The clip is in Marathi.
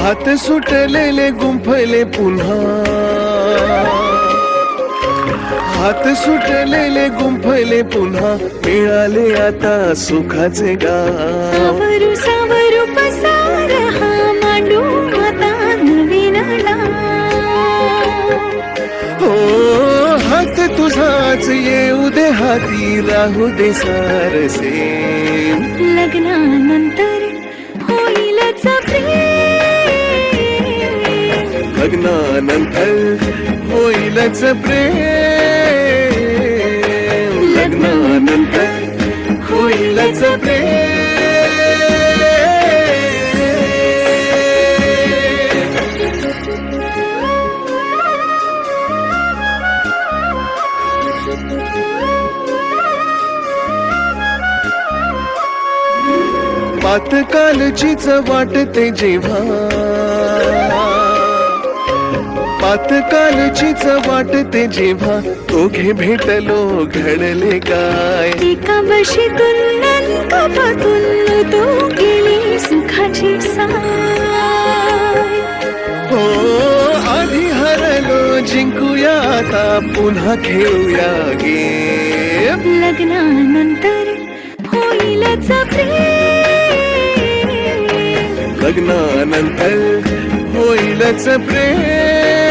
हात सुटलेले गुंफले पुन्हा, हात सुटलेले गुंफले पुन्हा, मिळाले आता सुखाचे गाव. सावरू सावरू पसार हा मांडू आता नवीन हो हात तुझाच येऊ दे हाती, राहू दे सारसे. लग्नानंतर होईलच प्रेम, लग्नानंतर होईलच प्रेम, लग्नानंतर होईलच प्रेम. पातकालचीच वाटते जेव्हा, पातकालचीच वाटते जेव्हा, दोघे भेटलो घडले काय. एका बशीतून नलकपातून तो गेली सुखाची साय. हो आधी हरलो जिंकूया आता, पुन्हा खेळूया गेम. लग्नानंतर होईलच प्रेम, लग्नानंतर होईलच प्रेम.